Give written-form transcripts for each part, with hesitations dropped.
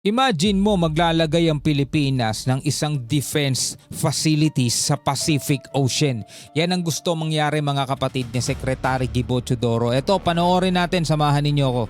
Imagine mo maglalagay ang Pilipinas ng isang defense facilities sa Pacific Ocean. Yan ang gusto mangyari mga kapatid ni Secretary Gibo Teodoro. Ito, panoorin natin, samahan ninyo ako.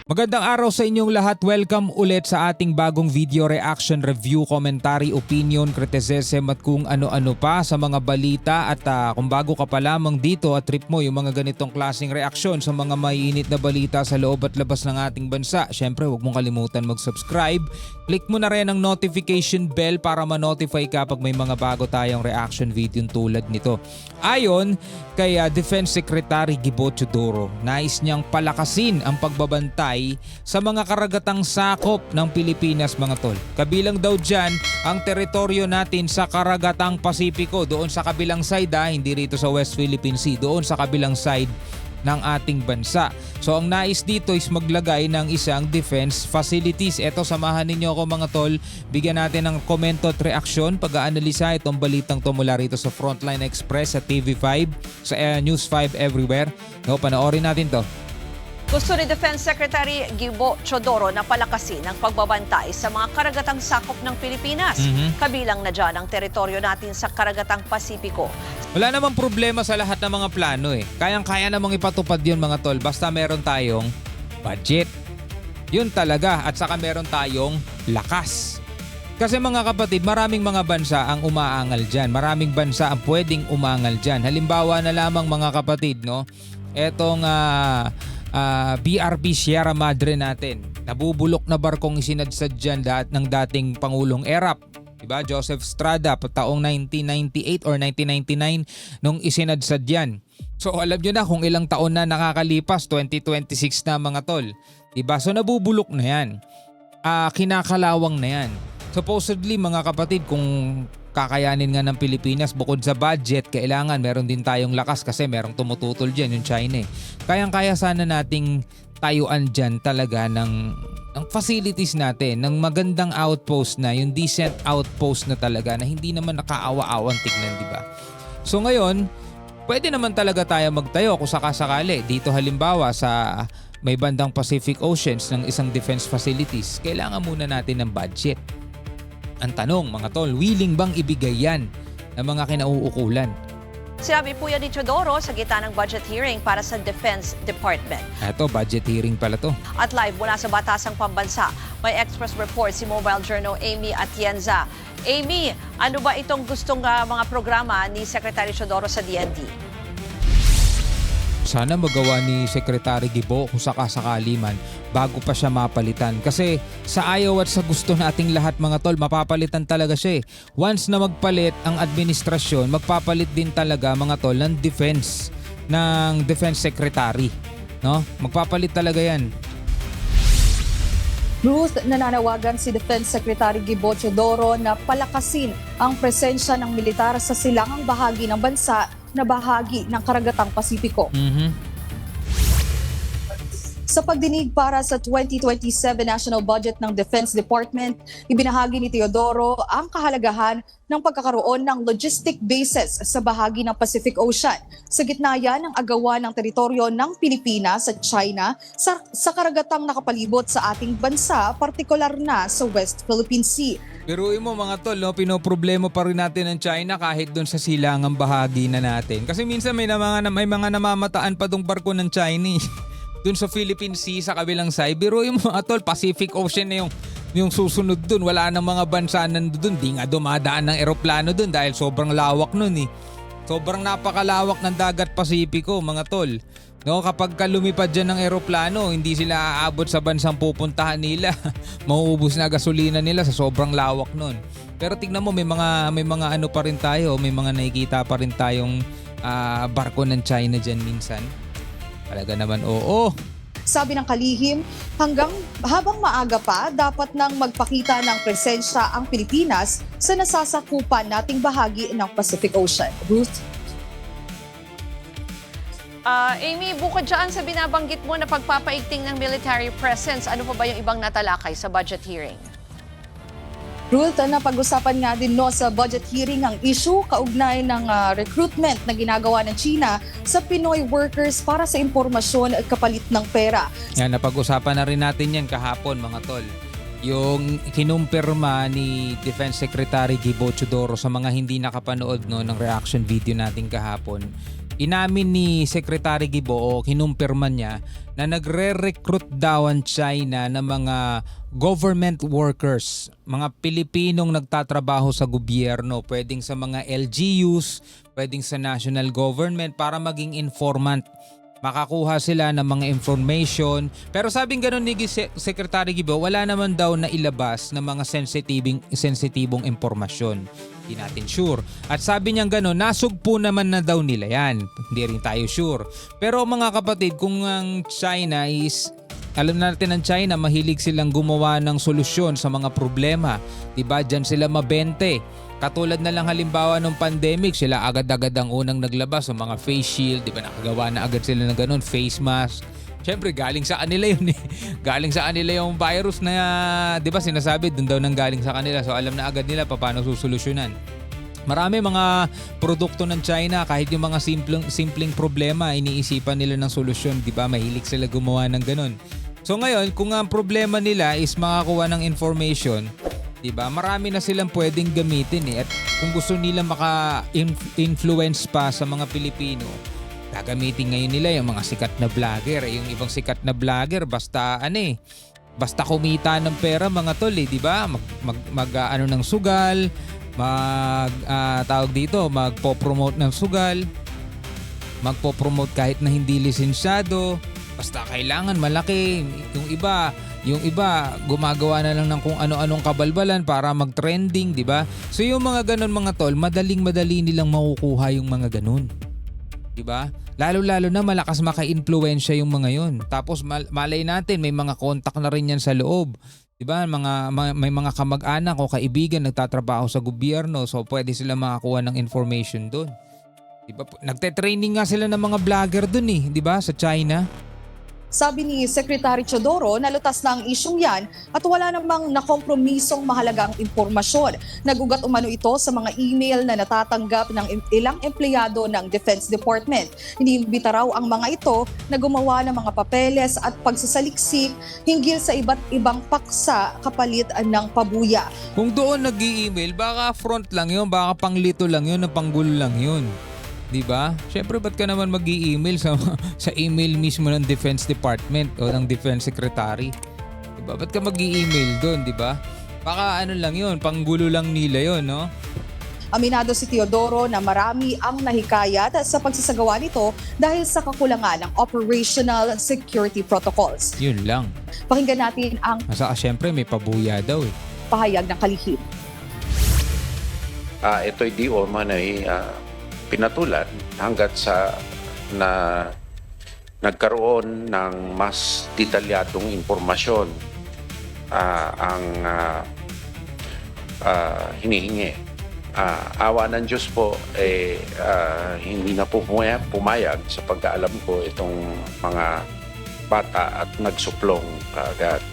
Magandang araw sa inyong lahat. Welcome ulit sa ating bagong video reaction, review, commentary, opinion, criticism at kung ano-ano pa sa mga balita. At kung bago ka pa lamang dito at trip mo yung mga ganitong klaseng reaksyon sa mga maiinit na balita sa loob at labas ng ating bansa, syempre huwag mong kalimutan mag-subscribe. Click mo na rin ang notification bell para ma-notify ka pag may mga bago tayong reaction video tulad nito. Ayon kay Defense Secretary Gibo Teodoro, nais niyang palakasin ang pagbabantay sa mga karagatang sakop ng Pilipinas mga tol. Kabilang daw dyan ang teritoryo natin sa karagatang Pasipiko, doon sa kabilang side hindi rito sa West Philippine Sea, doon sa kabilang side ng ating bansa. So ang nais dito is maglagay ng isang defense facilities. Eto, samahan ninyo ako mga tol. Bigyan natin ng komento at reaksyon pag-aanalisa itong balitang to mula rito sa Frontline Express sa TV5, sa News 5 everywhere. No, panoorin natin to. Gusto ni Defense Secretary Gibo Teodoro na palakasin ang pagbabantay sa mga karagatang sakop ng Pilipinas. Kabilang na dyan ang teritoryo natin sa karagatang Pasipiko. Wala namang problema sa lahat ng mga plano eh. Kayang-kaya namang ipatupad yun mga tol, basta meron tayong budget. Yun talaga, at saka meron tayong lakas. Kasi mga kapatid, maraming mga bansa ang umaangal dyan. Maraming bansa ang pwedeng umangal dyan. Halimbawa na lamang mga kapatid, no? Etong BRP Sierra Madre natin. Nabubulok na barkong isinadsad dyan ng dating Pangulong Erap. Diba? Joseph Estrada, taong 1998 or 1999 nung isinadsad yan. So alam nyo na kung ilang taon na nakakalipas, 2026 na mga tol. Diba? So nabubulok na yan. Kinakalawang na yan. Supposedly mga kapatid, kung kakayanin nga ng Pilipinas, bukod sa budget, kailangan meron din tayong lakas kasi merong tumututol dyan, yung China eh. Kayang-kaya sana nating tayuan dyan talaga ng facilities natin, ng magandang outpost na, yung decent outpost na talaga na hindi naman nakaawa-awang tignan, di ba? So ngayon, pwede naman talaga tayo magtayo kung sakasakali. Dito halimbawa sa may bandang Pacific Oceans ng isang defense facilities, kailangan muna natin ng budget. Ang tanong mga tol, willing bang ibigay yan ng mga kinauukulan? Sinabi po yan ni Teodoro sa gitna ng budget hearing para sa Defense Department. Ito, budget hearing pala to. At live mula sa Batasang Pambansa, may Express Report si Mobile Journal Amy Atienza. Amy, ano ba itong gustong mga programa ni Secretary Teodoro sa DND? Sana magawa ni Secretary Gibo kung sakasakali man bago pa siya mapalitan. Kasi sa ayaw at sa gusto nating lahat mga tol, mapapalitan talaga siya eh. Once na magpalit ang administrasyon, magpapalit din talaga mga tol ng defense secretary. No? Magpapalit talaga yan. Ruth, nananawagan si Defense Secretary Gibo Teodoro na palakasin ang presensya ng militar sa silangang bahagi ng bansa na bahagi ng karagatang Pasipiko. Sa pagdinig para sa 2027 National Budget ng Defense Department, ibinahagi ni Teodoro ang kahalagahan ng pagkakaroon ng logistic bases sa bahagi ng Pacific Ocean. Sa gitna yan ng agawan ng teritoryo ng Pilipinas at China sa karagatang nakapalibot sa ating bansa, partikular na sa West Philippine Sea. Biruin mo mga tol, no? Pinoproblema pa rin natin ng China kahit doon sa silangang bahagi na natin. Kasi minsan may mga namamataan pa dong barko ng Chinese. Doon sa Philippine Sea, sa kabilang side. Biruin mo mga tol, Pacific Ocean na yung susunod doon. Wala nang mga bansa nandun. Di nga dumadaan ng eroplano doon dahil sobrang lawak nun eh. Sobrang napakalawak ng dagat Pasipiko mga tol. No, kapag lumipad dyan ng eroplano, hindi sila aabot sa bansang pupuntahan nila. Mauubos na gasolina nila sa sobrang lawak nun. Pero tignan mo, may mga ano pa rin tayo, may mga nakikita pa rin tayong barko ng China dyan minsan. Talaga naman, oo. Sabi ng kalihim, habang maaga pa, dapat nang magpakita ng presensya ang Pilipinas sa nasasakupan nating bahagi ng Pacific Ocean. Ruth? Amy, bukod dyan sa binabanggit mo na pagpapaigting ng military presence, ano pa ba yung ibang natalakay sa budget hearing? Ruth, napag-usapan nga din sa budget hearing ang issue kaugnay ng recruitment na ginagawa ng China sa Pinoy workers para sa impormasyon at kapalit ng pera. Yan, napag-usapan na rin natin yan kahapon mga tol. Yung kinumpirma ni Defense Secretary Gibo Chodoro sa mga hindi nakapanood ng reaction video natin kahapon. Inamin ni Secretary Gibo o kinumpirma niya na nagre-recruit daw ang China ng mga government workers, mga Pilipinong nagtatrabaho sa gobyerno, pwedeng sa mga LGUs, pwedeng sa national government para maging informant. Makakuha sila ng mga information. Pero sabing ganun ni Secretary Gibo, wala naman daw na ilabas ng mga sensitibong impormasyon. Hindi natin sure. At sabi niya ganun, nasugpo naman na daw nila yan. Hindi rin tayo sure. Pero mga kapatid, kung ang China is... Alam natin ng China, mahilig silang gumawa ng solusyon sa mga problema. Diba? Diyan sila mabente. Katulad na lang halimbawa ng pandemic, sila agad-agad ang unang naglabas ng mga face shield. Diba? Nakagawa na agad sila ng ganun, face mask. Siyempre, galing sa kanila yun eh. Galing sa kanila yung virus na, di ba, sinasabi, dun daw nang galing sa kanila. So alam na agad nila paano susolusyonan. Marami mga produkto ng China, kahit yung mga simpleng problema, iniisipan nila ng solusyon. Di ba? Mahilig sila gumawa ng ganun. So ngayon, kung ang problema nila is makakuha ng information, 'di ba? Marami na silang pwedeng gamitin eh. At kung gusto nila maka-influence pa sa mga Pilipino, gagamitin ngayon nila yung mga sikat na vlogger. Yung ibang sikat na vlogger basta basta kumita ng pera mga tol, eh, 'di ba? Mag ng sugal, tawag dito, magpo-promote ng sugal, magpo-promote kahit na hindi lisensyado. Basta kailangan malaki. Yung iba gumagawa na lang ng kung ano-anong kabalbalan para mag-trending, di ba? So yung mga ganun mga tol, madali nilang makukuha yung mga ganun. Di ba? Lalo-lalo na malakas maka-influensya yung mga yun. Tapos malay natin may mga contact na rin yan sa loob. Di ba? May mga kamag-anak o kaibigan nagtatrabaho sa gobyerno, so pwede sila makakuha ng information doon. Di ba? Nagte-training nga sila ng mga vlogger doon eh, di ba? Sa China. Sabi ni Secretary Chodoro, nalutas na ang isyong yan at wala namang nakompromisong mahalagang impormasyon. Nagugat umano ito sa mga email na natatanggap ng ilang empleyado ng Defense Department. Iniimbita raw ang mga ito na gumawa ng mga papeles at pagsasaliksik hinggil sa iba't ibang paksa kapalit ng pabuya. Kung doon nag-i-email, baka front lang yun, baka panglito lang yun, panggulo lang yun. Diba? Siyempre, ba't ka naman mag-i-email sa email mismo ng Defense Department o ng Defense Secretary? Diba? Ba't ka mag-i-email doon, diba? Baka ano lang yun, panggulo lang nila yun, no? Aminado si Teodoro na marami ang nahikayat sa pagsasagawa nito dahil sa kakulangan ng operational security protocols. Yun lang. Pakinggan natin ang Siyempre, may pabuya daw eh. pahayag ng kalihim. Ito'y di o man ay pinatulan hanggat sa na nagkaroon ng mas detalyadong impormasyon ang hinihingi. Awa ng Diyos po, hindi na po pumayag sa pagkaalam ko itong mga bata at nagsuplong kaagad.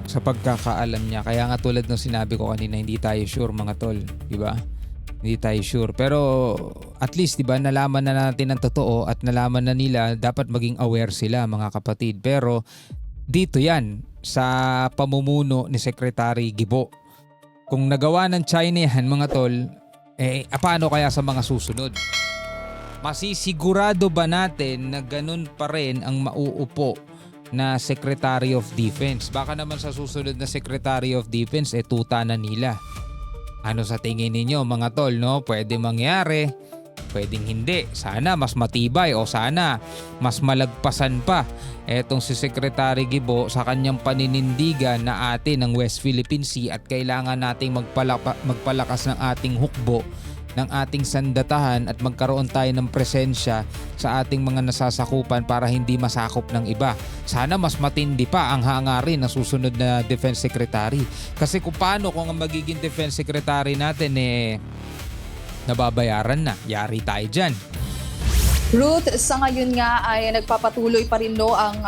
Sa pagkakaalam niya, kaya nga tulad ng sinabi ko kanina, hindi tayo sure mga tol, di ba? Hindi tayo sure. Pero at least, di ba, nalaman na natin ang totoo at nalaman na nila, dapat maging aware sila mga kapatid. Pero dito yan, sa pamumuno ni Secretary Gibo. Kung nagawa ng China yan mga tol, paano kaya sa mga susunod? Masisigurado ba natin na ganun pa rin ang mauupo na Secretary of Defense? Baka naman sa susunod na Secretary of Defense, tuta na nila. Ano sa tingin ninyo mga tol, no? Pwede mangyari, pwedeng hindi. Sana mas matibay o sana mas malagpasan pa etong si Secretary Gibo sa kanyang paninindigan na atin ng West Philippine Sea at kailangan nating magpalakas ng ating hukbo, ng ating sandatahan at magkaroon tayo ng presensya sa ating mga nasasakupan para hindi masakop ng iba. Sana mas matindi pa ang hangarin ng susunod na Defense Secretary. Kasi kung ang magiging Defense Secretary natin nababayaran na, yari tayo dyan. Ruth, sa ngayon nga ay nagpapatuloy pa rin ang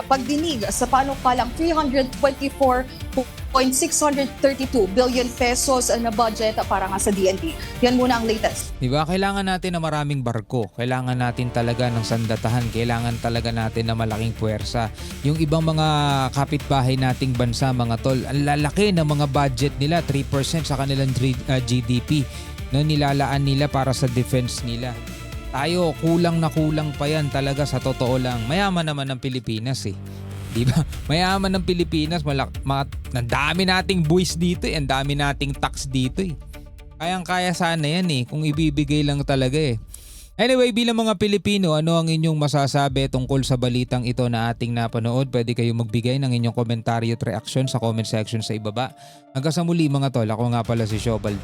pagdinig sa panukalang 324.5 632 billion pesos na budget para nga sa DND. Yan muna ang latest. Diba? Kailangan natin ng maraming barko. Kailangan natin talaga ng sandatahan. Kailangan talaga natin ng malaking puwersa. Yung ibang mga kapitbahay nating bansa, mga tol, ang lalaki ng mga budget nila, 3% sa kanilang GDP. No, nilalaan nila para sa defense nila. Tayo, kulang na kulang pa yan talaga sa totoo lang. Mayaman naman ng Pilipinas eh. Diba? Mayaman ng Pilipinas, ang dami nating buwis dito eh. Ang dami nating tax dito eh. Kayang-kaya sana yan eh, kung ibibigay lang talaga eh. Anyway, bilang mga Pilipino, ano ang inyong masasabi tungkol sa balitang ito na ating napanood? Pwede kayo magbigay ng inyong komentaryo at reaksyon sa comment section sa ibaba. Hanggang sa muli mga tol, ako nga pala si Shobaldi.